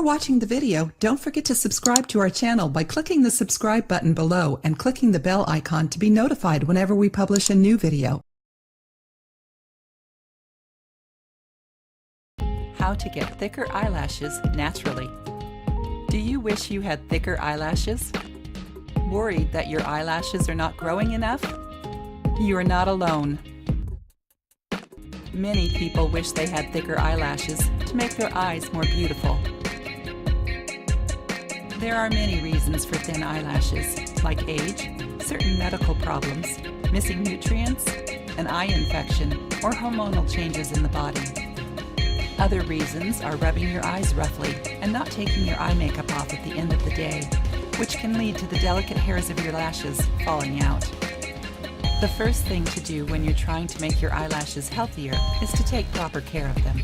watching the video, don't forget to subscribe to our channel by clicking the subscribe button below and clicking the bell icon to be notified whenever we publish a new video. How to get thicker eyelashes naturally. Do you wish you had thicker eyelashes? Worried that your eyelashes are not growing enough? You are not alone. Many people wish they had thicker eyelashes to make their eyes more beautiful. There are many reasons for thin eyelashes, like age, certain medical problems, missing nutrients, an eye infection, or hormonal changes in the body. Other reasons are rubbing your eyes roughly and not taking your eye makeup off at the end of the day, which can lead to the delicate hairs of your lashes falling out. The first thing to do when you're trying to make your eyelashes healthier is to take proper care of them.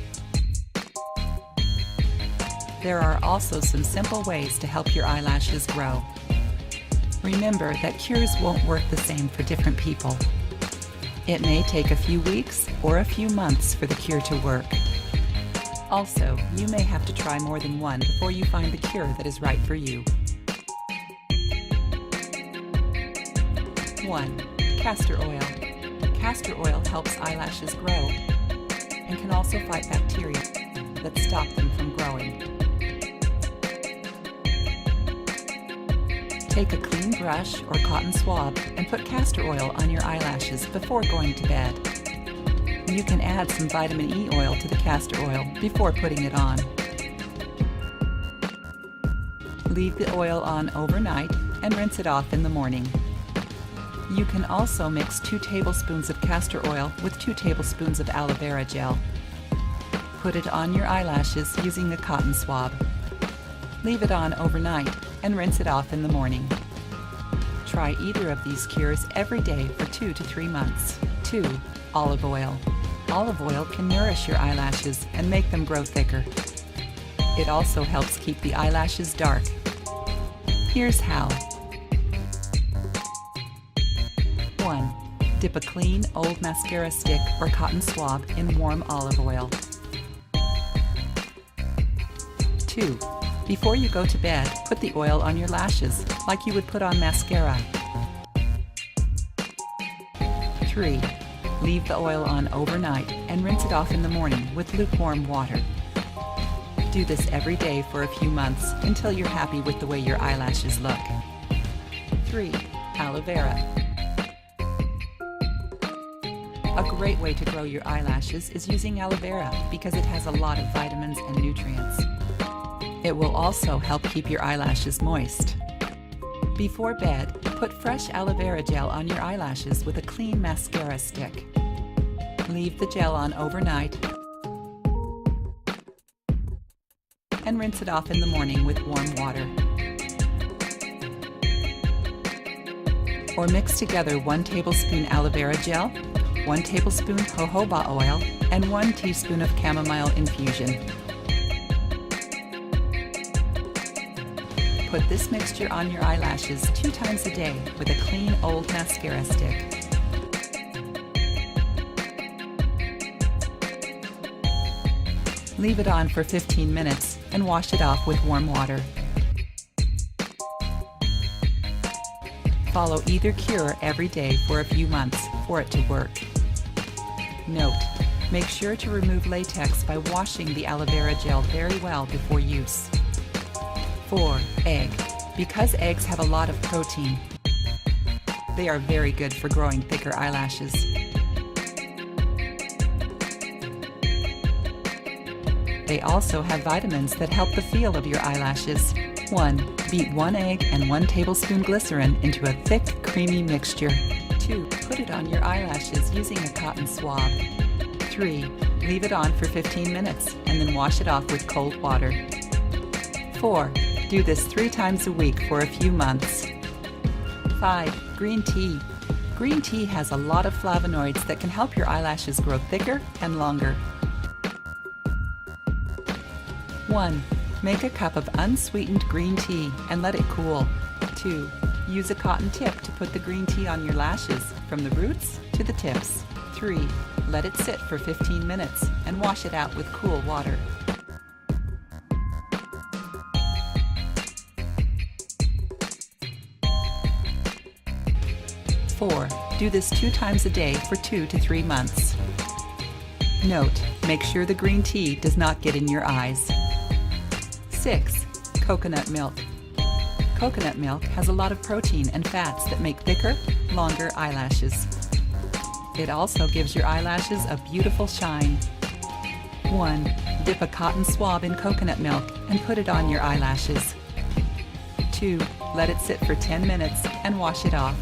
There are also some simple ways to help your eyelashes grow. Remember that cures won't work the same for different people. It may take a few weeks or a few months for the cure to work. Also, you may have to try more than one before you find the cure that is right for you. 1. Castor oil. Castor oil helps eyelashes grow and can also fight bacteria that stop them from growing. Take a clean brush or cotton swab and put castor oil on your eyelashes before going to bed. You can add some vitamin E oil to the castor oil before putting it on. Leave the oil on overnight and rinse it off in the morning. You can also mix 2 tablespoons of castor oil with 2 tablespoons of aloe vera gel. Put it on your eyelashes using a cotton swab. Leave it on overnight and rinse it off in the morning. Try either of these cures every day for 2 to 3 months. 2. Olive oil. Olive oil can nourish your eyelashes and make them grow thicker. It also helps keep the eyelashes dark. Here's how. 1. Dip a clean, old mascara stick or cotton swab in warm olive oil. 2. Before you go to bed, put the oil on your lashes, like you would put on mascara. 3. Leave the oil on overnight and rinse it off in the morning with lukewarm water. Do this every day for a few months until you're happy with the way your eyelashes look. 3. Aloe vera. A great way to grow your eyelashes is using aloe vera because it has a lot of vitamins and nutrients. It will also help keep your eyelashes moist. Before bed, put fresh aloe vera gel on your eyelashes with a clean mascara stick. Leave the gel on overnight and rinse it off in the morning with warm water. Or mix together 1 tablespoon aloe vera gel, 1 tablespoon jojoba oil, and 1 teaspoon of chamomile infusion. Put this mixture on your eyelashes 2 times a day with a clean old mascara stick. Leave it on for 15 minutes and wash it off with warm water. Follow either cure every day for a few months for it to work. Note: make sure to remove latex by washing the aloe vera gel very well before use. 4. Egg. Because eggs have a lot of protein, they are very good for growing thicker eyelashes. They also have vitamins that help the feel of your eyelashes. 1. Beat 1 egg and 1 tablespoon glycerin into a thick, creamy mixture. 2. Put it on your eyelashes using a cotton swab. 3. Leave it on for 15 minutes and then wash it off with cold water. 4. Do this 3 times a week for a few months. 5. Green tea. Green tea has a lot of flavonoids that can help your eyelashes grow thicker and longer. 1. Make a cup of unsweetened green tea and let it cool. 2. Use a cotton tip to put the green tea on your lashes from the roots to the tips. 3. Let it sit for 15 minutes and wash it out with cool water. 4. Do this 2 times a day for 2 to 3 months. Note: make sure the green tea does not get in your eyes. 6. Coconut milk. Coconut milk has a lot of protein and fats that make thicker, longer eyelashes. It also gives your eyelashes a beautiful shine. 1. Dip a cotton swab in coconut milk and put it on your eyelashes. 2. Let it sit for 10 minutes and wash it off.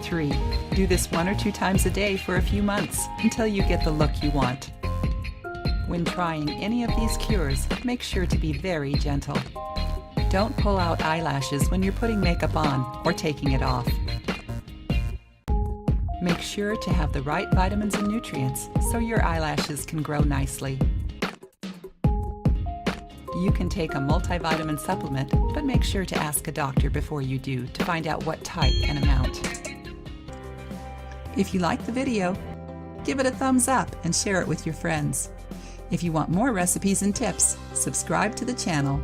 3. Do this 1 or 2 times a day for a few months until you get the look you want. When trying any of these cures, make sure to be very gentle. Don't pull out eyelashes when you're putting makeup on or taking it off. Make sure to have the right vitamins and nutrients so your eyelashes can grow nicely. You can take a multivitamin supplement, but make sure to ask a doctor before you do to find out what type and amount. If you like the video, give it a thumbs up and share it with your friends. If you want more recipes and tips, subscribe to the channel.